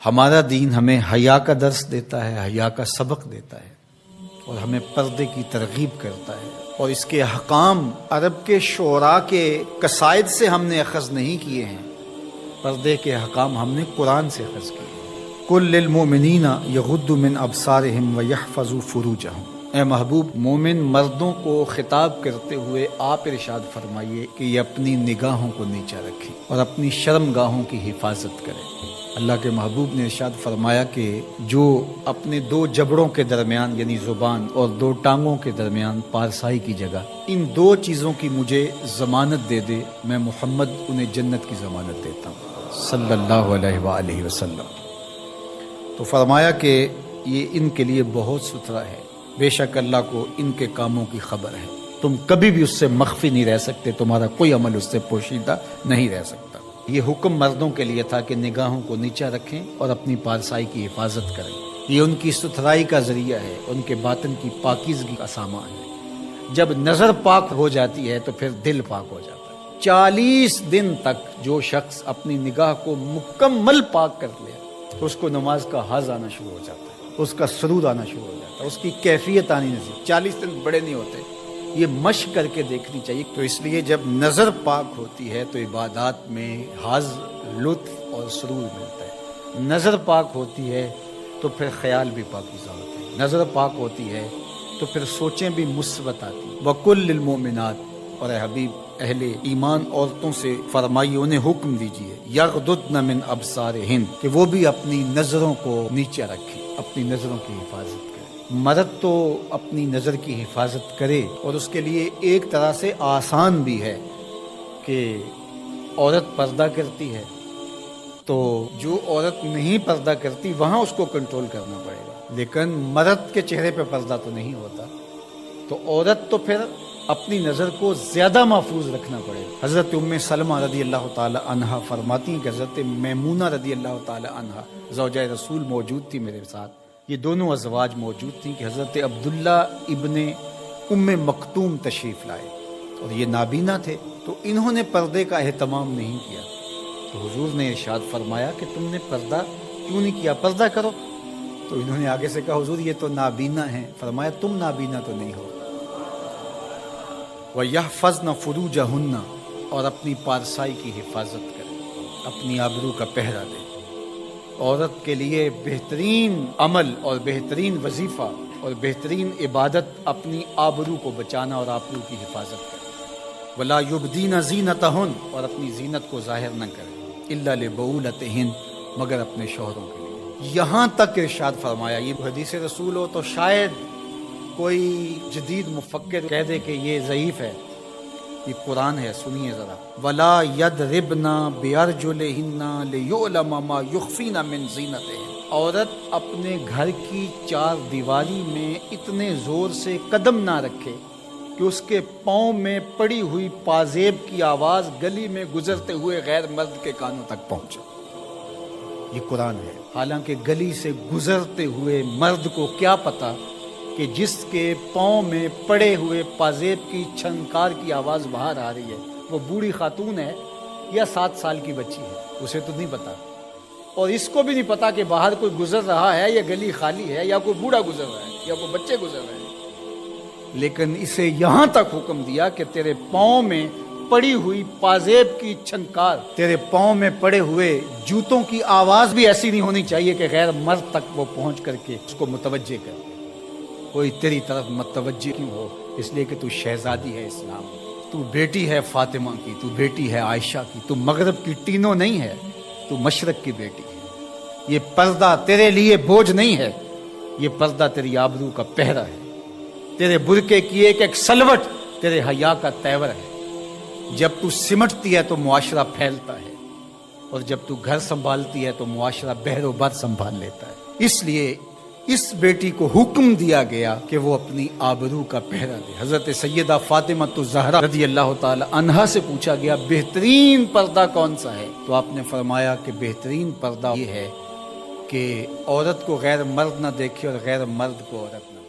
ہمارا دین ہمیں حیا کا درس دیتا ہے، حیا کا سبق دیتا ہے اور ہمیں پردے کی ترغیب کرتا ہے، اور اس کے احکام عرب کے شعراء کے قصائد سے ہم نے اخذ نہیں کیے ہیں، پردے کے احکام ہم نے قرآن سے اخذ کیے ہیں۔ قل للمؤمنین یغضوا من ابصارہم ویحفظوا فروجہم، اے محبوب مومن مردوں کو خطاب کرتے ہوئے آپ ارشاد فرمائیے کہ یہ اپنی نگاہوں کو نیچا رکھیں اور اپنی شرم گاہوں کی حفاظت کریں۔ اللہ کے محبوب نے ارشاد فرمایا کہ جو اپنے دو جبڑوں کے درمیان یعنی زبان اور دو ٹانگوں کے درمیان پارسائی کی جگہ ان دو چیزوں کی مجھے ضمانت دے دے، میں محمد انہیں جنت کی ضمانت دیتا ہوں صلی اللہ علیہ وآلہ وسلم۔ تو فرمایا کہ یہ ان کے لیے بہت ستھرا ہے، بے شک اللہ کو ان کے کاموں کی خبر ہے، تم کبھی بھی اس سے مخفی نہیں رہ سکتے، تمہارا کوئی عمل اس سے پوشیدہ نہیں رہ سکتا۔ یہ حکم مردوں کے لیے تھا کہ نگاہوں کو نیچا رکھیں اور اپنی پارسائی کی حفاظت کریں، یہ ان کی ستھرائی کا ذریعہ ہے، ان کے باطن کی پاکیزگی کا سامان ہے۔ جب نظر پاک ہو جاتی ہے تو پھر دل پاک ہو جاتا ہے۔ 40 دن تک جو شخص اپنی نگاہ کو مکمل پاک کر لے اس کو نماز کا حظ آنا شروع ہو جاتا ہے، اس کا سرور آنا شروع ہو جاتا ہے، اس کی کیفیت آنی نہیں۔ 40 دن بڑے نہیں ہوتے، یہ مشق کر کے دیکھنی چاہیے۔ تو اس لیے جب نظر پاک ہوتی ہے تو عبادات میں حظ، لطف اور سرور ملتا ہے۔ نظر پاک ہوتی ہے تو پھر خیال بھی پاکیزہ ہوتے ہیں، نظر پاک ہوتی ہے تو پھر سوچیں بھی مثبت آتی ہیں۔ وَقُلْ لِلْمُؤْمِنَاتِ، اور اے حبیب اہل ایمان عورتوں سے فرمائیے، انہیں حکم دیجیے، یغضضن من ابصارہن، کہ وہ بھی اپنی نظروں کو نیچے رکھیں، اپنی نظروں کی حفاظت کریں۔ مرد تو اپنی نظر کی حفاظت کرے، اور اس کے لیے ایک طرح سے آسان بھی ہے کہ عورت پردہ کرتی ہے تو جو عورت نہیں پردہ کرتی وہاں اس کو کنٹرول کرنا پڑے گا، لیکن مرد کے چہرے پہ پردہ تو نہیں ہوتا، تو عورت تو پھر اپنی نظر کو زیادہ محفوظ رکھنا پڑے گا۔ حضرت ام سلمہ رضی اللہ تعالی عنہا فرماتی ہیں کہ حضرت میمونہ رضی اللہ تعالی عنہا زوجہ رسول موجود تھی میرے ساتھ، یہ دونوں ازواج موجود تھیں کہ حضرت عبداللہ ابن ام مکتوم تشریف لائے اور یہ نابینا تھے، تو انہوں نے پردے کا اہتمام نہیں کیا، تو حضور نے ارشاد فرمایا کہ تم نے پردہ کیوں نہیں کیا، پردہ کرو۔ تو انہوں نے آگے سے کہا حضور یہ تو نابینا ہیں، فرمایا تم نابینا تو نہیں ہو۔ وَيَحْفَظْنَ فُرُوجَهُنَّ، اور اپنی پارسائی کی حفاظت کریں، اپنی آبرو کا پہرا دیں۔ عورت کے لیے بہترین عمل اور بہترین وظیفہ اور بہترین عبادت اپنی آبرو کو بچانا اور آبرو کی حفاظت کرنا۔ وَلَا يُبْدِينَ زِينَتَهُنَّ، اور اپنی زینت کو ظاہر نہ کریں، إِلَّا لِبُعُولَتِهِنَّ، مگر اپنے شوہروں کے لیے۔ یہاں تک ارشاد فرمایا، یہ حدیث رسول ہو تو شاید کوئی جدید مفکر کہہ دے کہ یہ ضعیف ہے، یہ قرآن ہے، سنیے ذرا۔ وَلَا يَضْرِبْنَ بِأَرْجُلِهِنَّ لِيُعْلَمَ مَا يُخْفِينَ مِنْ زِينَتِهِنَّ، عورت اپنے گھر کی چار دیواری میں اتنے زور سے قدم نہ رکھے کہ اس کے پاؤں میں پڑی ہوئی پازیب کی آواز گلی میں گزرتے ہوئے غیر مرد کے کانوں تک پہنچے۔ یہ قرآن ہے، حالانکہ گلی سے گزرتے ہوئے مرد کو کیا پتا کہ جس کے پاؤں میں پڑے ہوئے پازیب کی چھنکار کی آواز باہر آ رہی ہے وہ بوڑھی خاتون ہے یا 7 سال کی بچی ہے، اسے تو نہیں پتا، اور اس کو بھی نہیں پتا کہ باہر کوئی گزر رہا ہے یا گلی خالی ہے یا کوئی بوڑھا گزر رہا ہے یا کوئی بچے گزر رہے ہیں، لیکن اسے یہاں تک حکم دیا کہ تیرے پاؤں میں پڑی ہوئی پازیب کی چھنکار، تیرے پاؤں میں پڑے ہوئے جوتوں کی آواز بھی ایسی نہیں ہونی چاہیے کہ غیر مرد تک وہ پہنچ کر کے اس کو متوجہ کر، کوئی تیری طرف متوجہ کیوں ہو، اس لیے کہ تو شہزادی ہے اسلام، تو بیٹی ہے فاطمہ کی، تو بیٹی ہے عائشہ کی، تو مغرب کی ٹینوں نہیں ہے، تو مشرق کی بیٹی ہے۔ یہ پردہ تیرے لیے بوجھ نہیں ہے، یہ پردہ تیری آبرو کا پہرا ہے، تیرے برقعے کی ایک ایک سلوٹ تیرے حیا کا تیور ہے۔ جب تو سمٹتی ہے تو معاشرہ پھیلتا ہے، اور جب تو گھر سنبھالتی ہے تو معاشرہ بہر و بر سنبھال لیتا ہے۔ اس لیے اس بیٹی کو حکم دیا گیا کہ وہ اپنی آبرو کا پہرا دے۔ حضرت سیدہ فاطمہ الزہرا رضی اللہ تعالی عنہا سے پوچھا گیا بہترین پردہ کون سا ہے، تو آپ نے فرمایا کہ بہترین پردہ یہ ہے کہ عورت کو غیر مرد نہ دیکھے اور غیر مرد کو عورت نہ